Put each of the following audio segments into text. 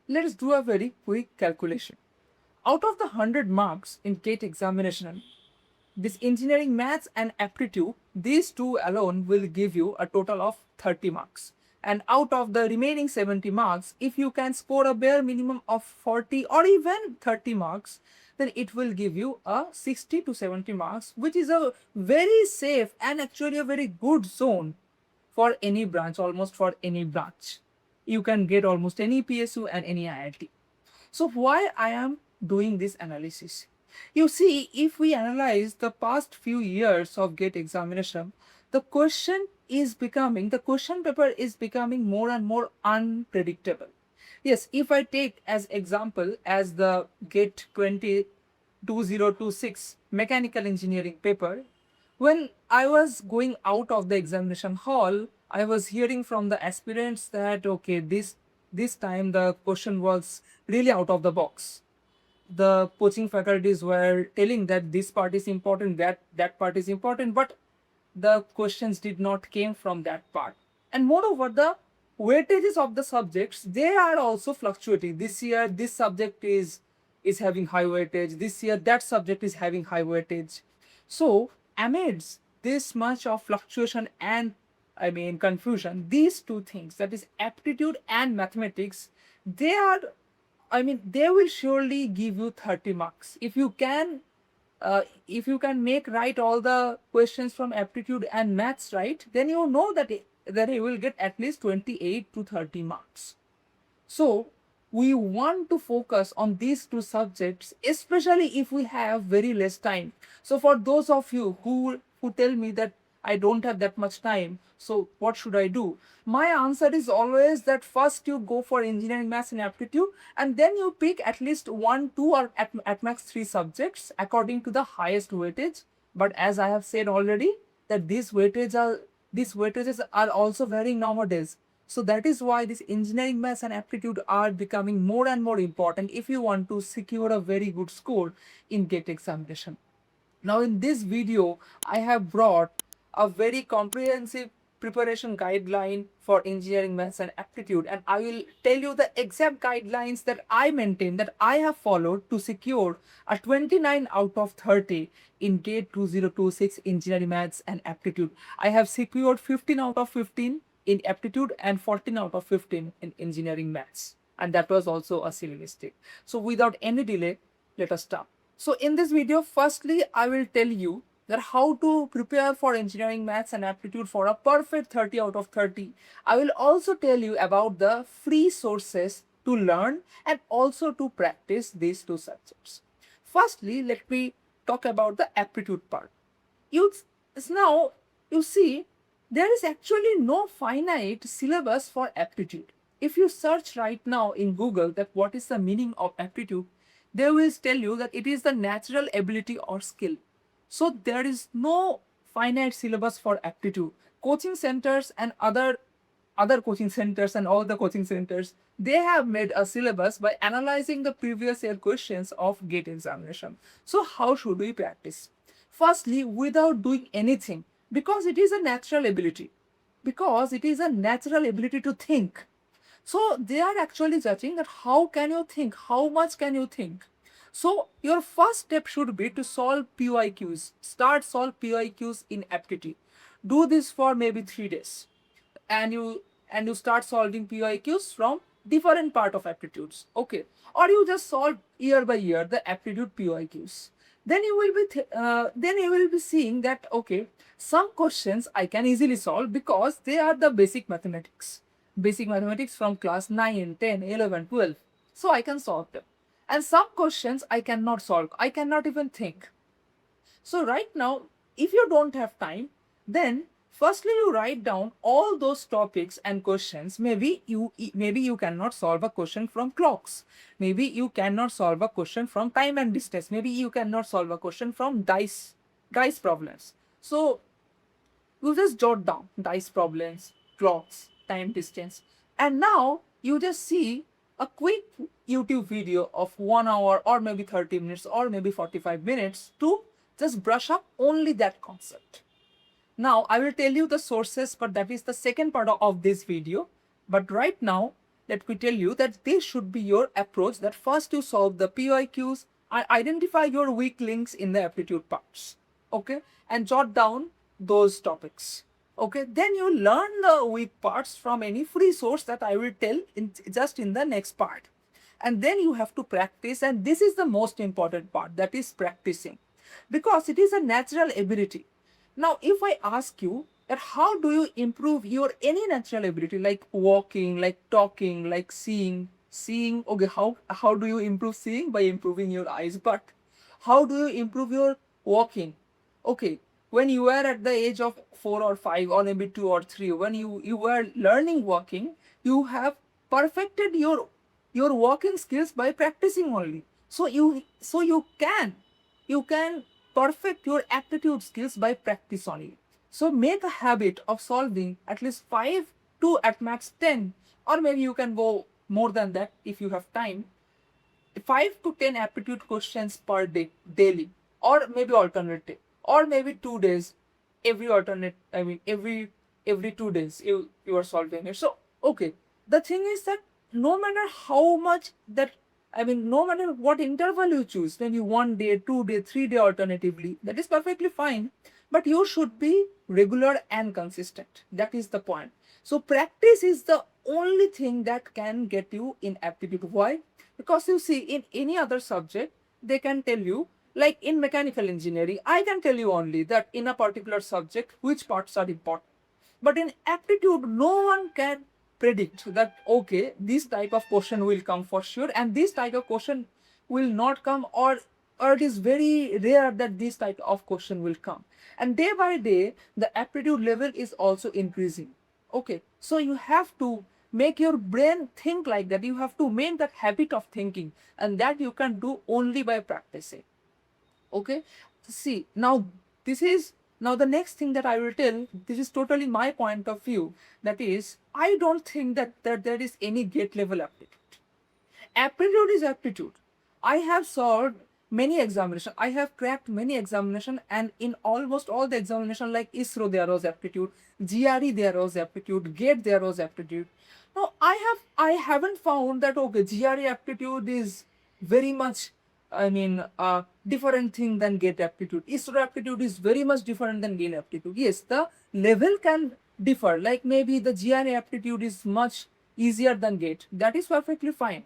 Let us do a very quick calculation. Out of the 100 marks in GATE examination, this engineering maths and aptitude, these two alone will give you a total of 30 marks. And out of the remaining 70 marks, if you can score a bare minimum of 40 or even 30 marks, then it will give you a 60 to 70 marks, which is a very safe and actually a very good zone for any branch, almost for any branch. You can get almost any PSU and any IIT. So why I am doing this analysis? You see, if we analyze the past few years of GATE examination, the question paper is becoming more and more unpredictable. Yes, if I take as example as the GATE 2026 mechanical engineering paper, when I was going out of the examination hall, I was hearing from the aspirants that okay, this time the question was really out of the box. The coaching faculties were telling that this part is important, that part is important, but the questions did not came from that part. And moreover, the weightages of the subjects, they are also fluctuating. This year this subject is having high weightage, this year that subject is having high weightage. So amidst this much of fluctuation and confusion, these two things, that is aptitude and mathematics, they are, they will surely give you 30 marks. If you can make right all the questions from aptitude and maths right, then you know that you will get at least 28 to 30 marks. So we want to focus on these two subjects, especially if we have very less time. So for those of you who tell me that I don't have that much time, so what should I do? My answer is always that first you go for engineering maths and aptitude, and then you pick at least one, two, or at max three subjects according to the highest weightage. But as I have said already, that these weightages are also varying nowadays. So that is why this engineering maths and aptitude are becoming more and more important if you want to secure a very good score in GATE examination. Now in this video, I have brought a very comprehensive preparation guideline for engineering maths and aptitude, and I will tell you the exact guidelines that I maintain, that I have followed to secure a 29 out of 30 in GATE 2026 engineering maths and aptitude. I have secured 15 out of 15 in aptitude and 14 out of 15 in engineering maths, and that was also a silly mistake. So without any delay, let us start. So in this video, firstly, I will tell you that how to prepare for engineering maths and aptitude for a perfect 30 out of 30. I will also tell you about the free sources to learn and also to practice these two subjects. Firstly, let me talk about the aptitude part. You now you see, there is actually no finite syllabus for aptitude. If you search right now in Google that what is the meaning of aptitude, they will tell you that it is the natural ability or skill. So there is no finite syllabus for aptitude. Coaching centers and other coaching centers and all the coaching centers, they have made a syllabus by analyzing the previous year questions of GATE examination. So how should we practice? Firstly, without doing anything, because it is a natural ability. Because it is a natural ability to think. So they are actually judging that how can you think, how much can you think. So your first step should be to solve PYQs. Start solve PYQs in aptitude. Do this for maybe 3 days. And you start solving PYQs from different part of aptitudes. Okay. Or you just solve year by year the aptitude PYQs. Then you will be seeing that okay, some questions I can easily solve because they are the basic mathematics from class 9, 10, 11, 12. So I can solve them. And some questions I cannot solve. I cannot even think. So right now, if you don't have time, then firstly you write down all those topics and questions. Maybe you cannot solve a question from clocks. Maybe you cannot solve a question from time and distance. Maybe you cannot solve a question from dice problems. So you just jot down dice problems, clocks, time, distance, and now you just see a quick YouTube video of 1 hour or maybe 30 minutes or maybe 45 minutes to just brush up only that concept. Now I will tell you the sources, but that is the second part of this video. But right now, let me tell you that this should be your approach, that first you solve the PYQs, identify your weak links in the aptitude parts, okay, and jot down those topics, okay. Then you learn the weak parts from any free source that I will tell in the next part. And then you have to practice, and this is the most important part, that is practicing, because it is a natural ability. Now if I ask you that how do you improve your any natural ability, like walking, like talking, like seeing, okay, how do you improve seeing? By improving your eyes. But how do you improve your walking? Okay, when you were at the age of 4 or 5 or maybe 2 or 3, when you were learning walking, you have perfected your walking skills by practicing only. So you can perfect your aptitude skills by practice only. So make a habit of solving at least 5 to at max 10, or maybe you can go more than that if you have time, 5 to 10 aptitude questions per day, daily, or maybe alternate day, or maybe 2 days, every 2 days you are solving it. So okay, the thing is that no matter how much that, no matter what interval you choose, maybe 1 day, 2 day, 3 day alternatively, that is perfectly fine. But you should be regular and consistent. That is the point. So practice is the only thing that can get you in aptitude. Why? Because you see, in any other subject, they can tell you, like in mechanical engineering, I can tell you only that in a particular subject, which parts are important. But in aptitude, no one can predict that, okay, this type of question will come for sure, and this type of question will not come, or it is very rare that this type of question will come. And day by day, the aptitude level is also increasing. Okay, so you have to make your brain think like that. You have to make that habit of thinking, and that you can do only by practicing. Okay, see, now this is, now the next thing that I will tell, this is totally my point of view, that is, I don't think that there is any gate level aptitude. Aptitude is aptitude. I have solved many examinations, I have cracked many examinations, and in almost all the examination, like ISRO there was aptitude, GRE there was aptitude, GATE there was aptitude. Now I haven't found that, okay, GRE aptitude is very much, different thing than GATE aptitude. ISRO aptitude is very much different than GATE aptitude. Yes, the level can differ, like maybe the GRE aptitude is much easier than GATE. That is perfectly fine.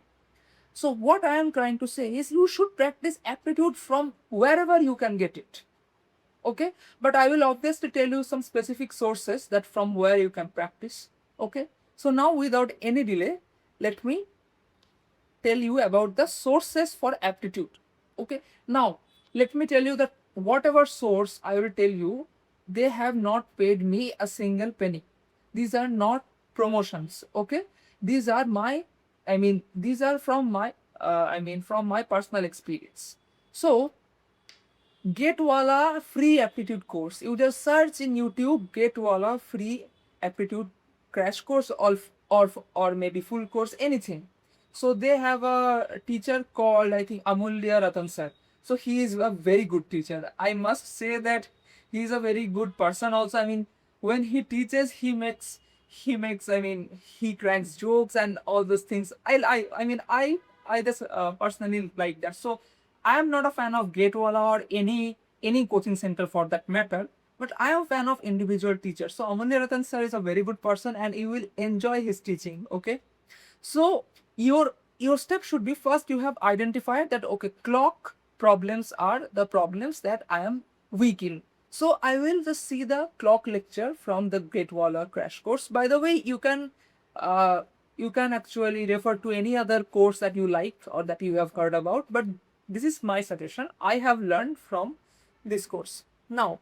So what I am trying to say is, you should practice aptitude from wherever you can get it. Okay, but I will obviously tell you some specific sources that from where you can practice. Okay, so now without any delay, let me tell you about the sources for aptitude. Okay, now let me tell you that whatever source I will tell you, they have not paid me a single penny. These are not promotions. Okay, these are my, these are from my, from my personal experience. So Gatewala free aptitude course. You just search in YouTube Gatewala free aptitude crash course, or maybe full course, anything. So they have a teacher called, I think, Amulya Ratan sir. So he is a very good teacher. I must say that he is a very good person also. When he teaches, he makes, he cracks jokes and all those things. I just personally like that. So I am not a fan of Gatewala or any coaching center for that matter, but I am a fan of individual teachers. So Amulya Ratan sir is a very good person, and you will enjoy his teaching. Okay, so your step should be, first you have identified that, okay, clock problems are the problems that I am weak in. So I will just see the clock lecture from the Gatewala crash course. By the way, you can actually refer to any other course that you like or that you have heard about, but this is my suggestion. I have learned from this course. Now,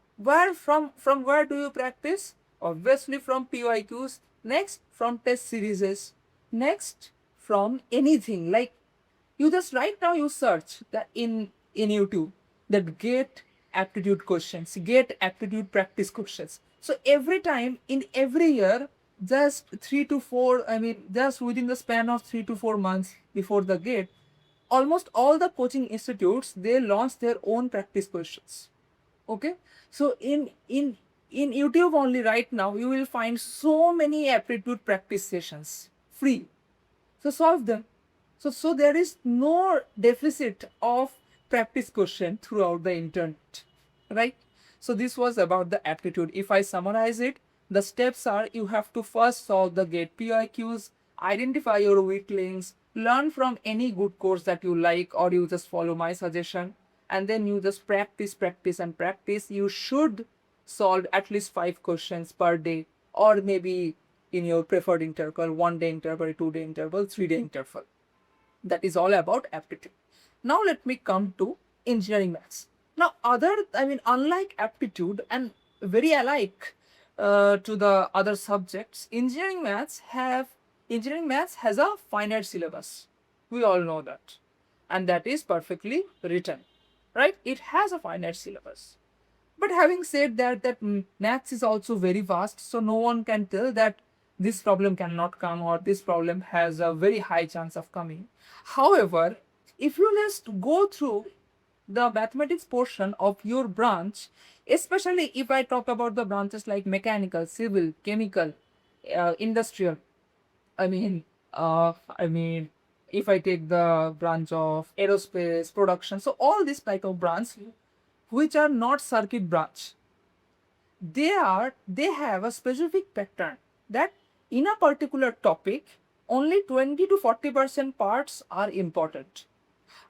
from where do you practice? Obviously from PYQs. Next, from test series. Next, from anything, like you just right now you search that in YouTube, that GATE aptitude questions, GATE aptitude practice questions. So every time in every year, just 3 to 4, just within the span of 3 to 4 months before the GATE, almost all the coaching institutes, they launch their own practice questions. Okay, so in YouTube only right now you will find so many aptitude practice sessions free. So solve them. So there is no deficit of practice question throughout the internet, right? So this was about the aptitude. If I summarize it, the steps are: you have to first solve the gate PIQs, identify your weak links, learn from any good course that you like, or you just follow my suggestion, and then you just practice, practice, and practice. You should solve at least 5 questions per day, or maybe in your preferred interval, 1 day interval, 2 day interval, 3 day interval. That is all about aptitude. Now let me come to engineering maths. Now unlike aptitude and very alike to the other subjects, engineering maths has a finite syllabus. We all know that, and that is perfectly written, right? It has a finite syllabus. But having said that, maths is also very vast, so no one can tell that this problem cannot come or this problem has a very high chance of coming. However, if you just go through the mathematics portion of your branch, especially if I talk about the branches like mechanical, civil, chemical, industrial, I mean, if I take the branch of aerospace production, so all this type of branch which are not circuit branch, they have a specific pattern that in a particular topic only 20 to 40% parts are important.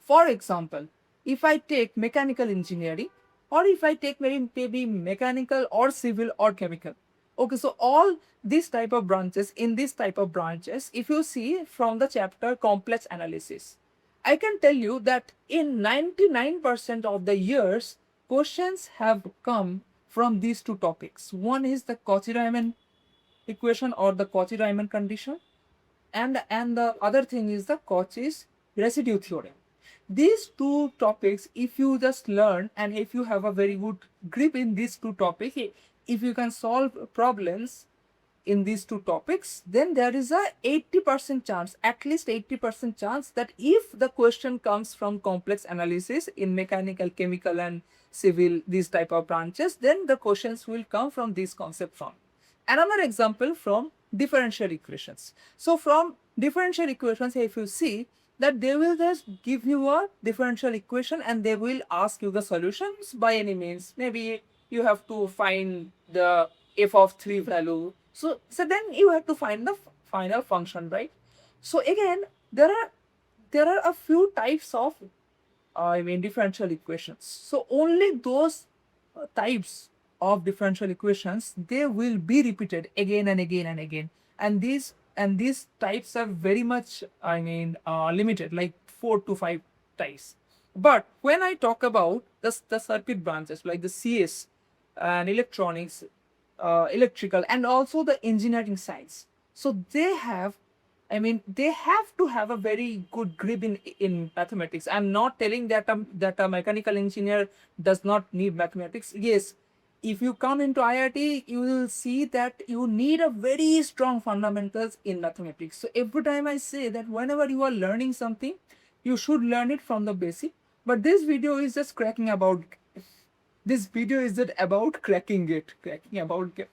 For example, if I take mechanical engineering, or if I take maybe mechanical or civil or chemical. Okay, so all these type of branches, in this type of branches, if you see from the chapter complex analysis, I can tell you that in 99% of the years, questions have come from these two topics. One is the Cauchy-Riemann equation or the Cauchy-Riemann condition, and the other thing is the Cauchy's residue theorem. These two topics, if you just learn and if you have a very good grip in these two topics, if you can solve problems in these two topics, then there is a 80% chance, at least 80% chance, that if the question comes from complex analysis in mechanical, chemical, and civil, these type of branches, then the questions will come from these concepts from. Another example from differential equations. So from differential equations, if you see that they will just give you a differential equation and they will ask you the solutions by any means. Maybe you have to find the f of 3 value. So then you have to find the final function, right? So again, there are a few types of differential equations. So only those types of differential equations, they will be repeated again and again and again, and these types are very much limited, like 4 to 5 types. But when I talk about the circuit branches like the CS and electronics, electrical, and also the engineering science, so they have to have a very good grip in mathematics. I'm not telling that a mechanical engineer does not need mathematics. Yes, if you come into IIT, you will see that you need a very strong fundamentals in mathematics. So every time I say that whenever you are learning something, you should learn it from the basic. But this video is just this video isn't about cracking it.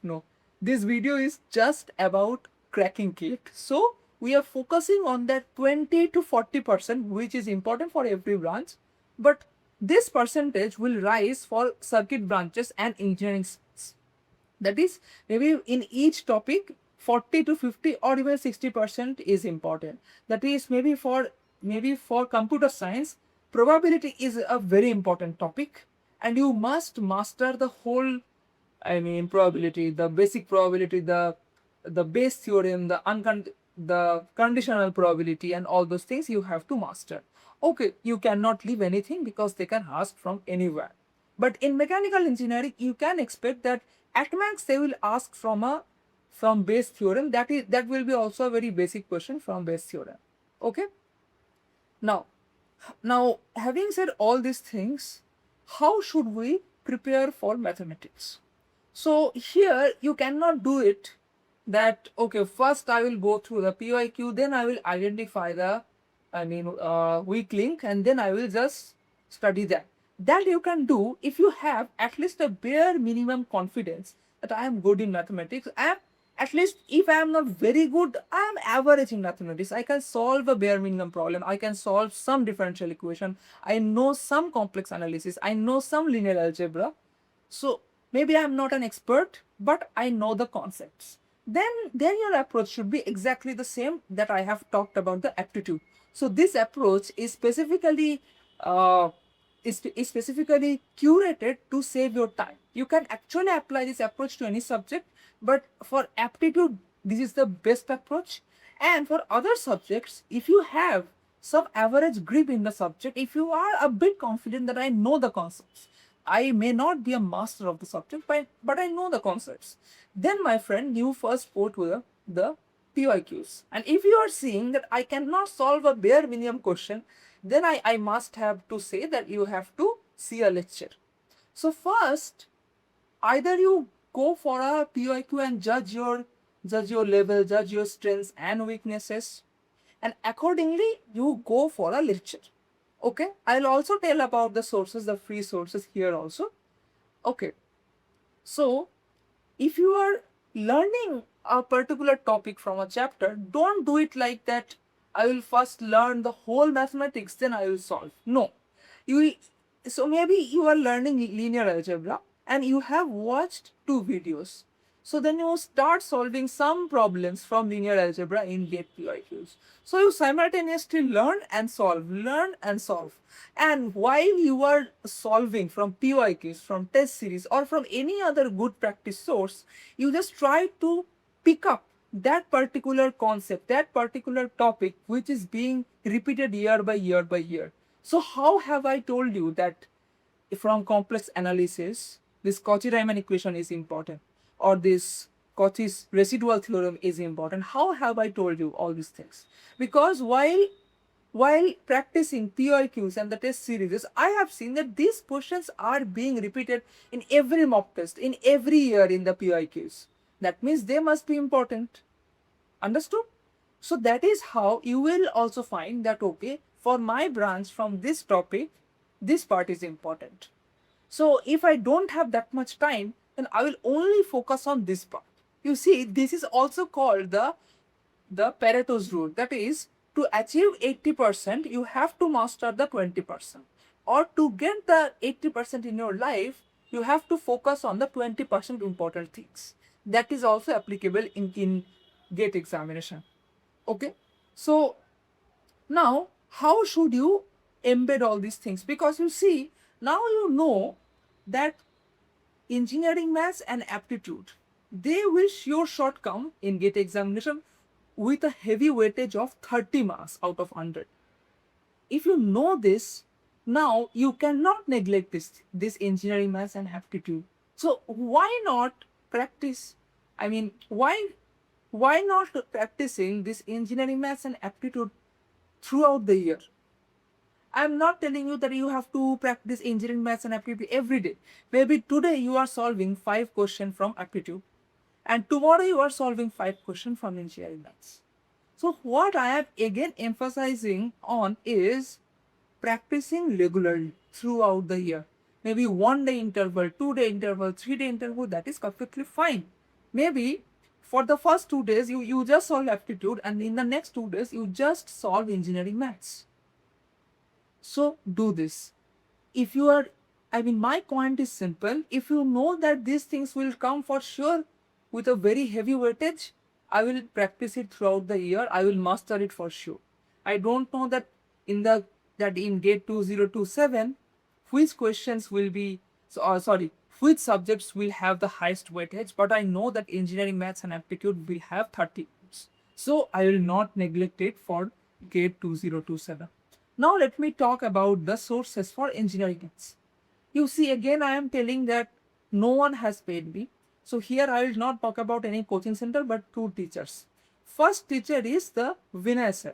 No. This video is just about cracking it. So we are focusing on that 20 to 40%, which is important for every branch. But this percentage will rise for circuit branches and engineering science. That is, maybe in each topic, 40 to 50 or even 60% is important. That is, maybe for computer science, probability is a very important topic, and you must master the whole probability, the basic probability, the base theorem, the conditional probability, and all those things you have to master. Okay, you cannot leave anything because they can ask from anywhere. But in mechanical engineering, you can expect that at max they will ask from base theorem. That will be also a very basic question from base theorem. Okay. Now, having said all these things, how should we prepare for mathematics? So here you cannot do it that, okay, first I will go through the PYQ, then I will identify the weak link, and then I will just study that. That you can do if you have at least a bare minimum confidence that I am good in mathematics. At least if I am not very good, I am average in mathematics. I can solve a bare minimum problem. I can solve some differential equation. I know some complex analysis. I know some linear algebra. So maybe I'm not an expert, but I know the concepts. Then your approach should be exactly the same that I have talked about the aptitude. So this approach is uh, is specifically curated to save your time. You can actually apply this approach to any subject, but for aptitude, this is the best approach. And for other subjects, if you have some average grip in the subject, if you are a bit confident that I know the concepts, I may not be a master of the subject, but I know the concepts. Then, my friend, you first go to the PYQs. And if you are seeing that I cannot solve a bare minimum question, then I must have to say that you have to see a lecture. So first, either you go for a PYQ and judge your level, judge your strengths and weaknesses, and accordingly you go for a lecture. Okay, I'll also tell about the sources, the free sources here also. Okay, so if you are learning a particular topic from a chapter, don't do it like that. I will first learn the whole mathematics, then I will solve. No, you. So maybe you are learning linear algebra and you have watched two videos. So then you start solving some problems from linear algebra in GATE PYQs. So you simultaneously learn and solve, learn and solve. And while you are solving from PYQs, from test series, or from any other good practice source, you just try to pick up that particular concept, that particular topic which is being repeated year by year by year. So how have I told you that from complex analysis, this Cauchy-Riemann equation is important, or this Cauchy's residual theorem is important? How have I told you all these things? Because while practicing PYQs and the test series, I have seen that these questions are being repeated in every mock test, in every year in the PYQs. That means they must be important. Understood? So that is how you will also find that, okay, for my branch from this topic, this part is important. So if I don't have that much time, then I will only focus on this part. You see, this is also called the Pareto's rule. That is, to achieve 80%, you have to master the 20%. Or to get the 80% in your life, you have to focus on the 20% important things. That is also applicable in GATE examination. Okay. So now, how should you embed all these things? Because you see, now you know that engineering maths and aptitude, they will sure shot come in GATE examination with a heavy weightage of 30 marks out of 100. If you know this, now you cannot neglect this engineering maths and aptitude. So why not practice? I mean, why not practicing this engineering maths and aptitude throughout the year? I'm not telling you that you have to practice engineering maths and aptitude every day. Maybe today you are solving 5 questions from aptitude, and tomorrow you are solving 5 questions from engineering maths. So what I am again emphasizing on is practicing regularly throughout the year. Maybe 1 day interval, 2 day interval, 3 day interval, that is perfectly fine. Maybe for the first 2 days you just solve aptitude, and in the next 2 days you just solve engineering maths. So do this. If you are, I mean, my point is simple. If you know that these things will come for sure with a very heavy weightage, I will practice it throughout the year. I will master it for sure. I don't know that in GATE 2027, which questions will be, which subjects will have the highest weightage, but I know that engineering maths and aptitude will have 30 points. So I will not neglect it for GATE 2027. Now let me talk about the sources for engineering maths. You see, again I am telling that no one has paid me. So here I will not talk about any coaching center but two teachers. First teacher is the Vinay sir.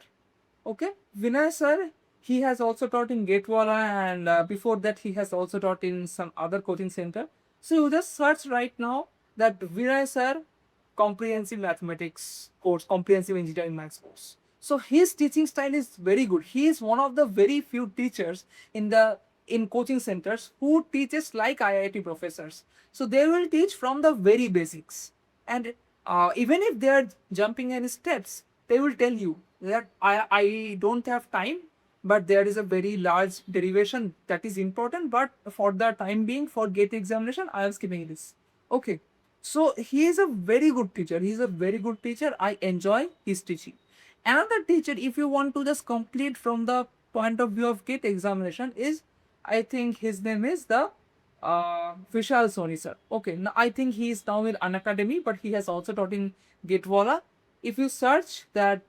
Okay, Vinay sir, he has also taught in Gatewala, and before that he has also taught in some other coaching center. So you just search right now that Vinay sir comprehensive mathematics course, comprehensive engineering maths course. So his teaching style is very good. He is one of the very few teachers in coaching centers who teaches like IIT professors. So they will teach from the very basics, and Even if they are jumping any steps, they will tell you that I don't have time, but there is a very large derivation that is important, but for the time being, for gate examination, I am skipping this. Okay. So he is a very good teacher. He is a very good teacher. I enjoy his teaching. Another teacher, if you want to just complete from the point of view of gate examination, is, I think his name is the Vishal Soni sir. Okay, now I think he is now in Unacademy, but he has also taught in Gatewala. If you search that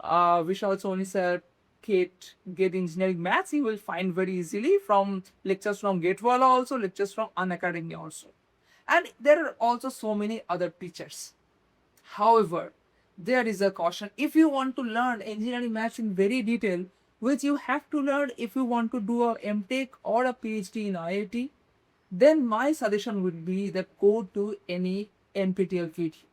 Vishal Soni sir Gate Engineering Maths, you will find very easily from lectures from Gatewala, also lectures from Unacademy also. And there are also so many other teachers. However, there is a caution. If you want to learn engineering maths in very detail, which you have to learn if you want to do a M.Tech or a PhD in IIT, then my suggestion would be that go to any NPTEL video.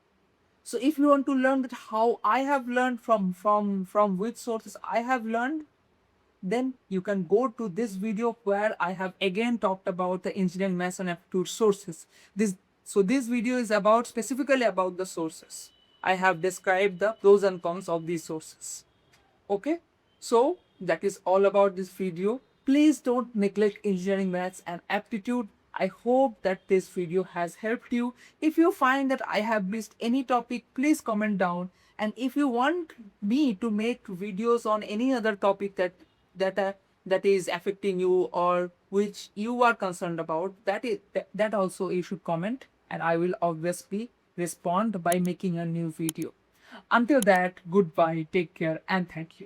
So if you want to learn that how I have learned from which sources I have learned, then you can go to this video where I have again talked about the engineering maths and aptitude sources. This video is about specifically about the sources. I have described the pros and cons of these sources. Okay, so that is all about this video. Please don't neglect engineering maths and aptitude. I hope that this video has helped you. If you find that I have missed any topic, please comment down. And if you want me to make videos on any other topic that is affecting you or which you are concerned about, that also you should comment, and I will obviously respond by making a new video. Until that, goodbye, take care, and thank you.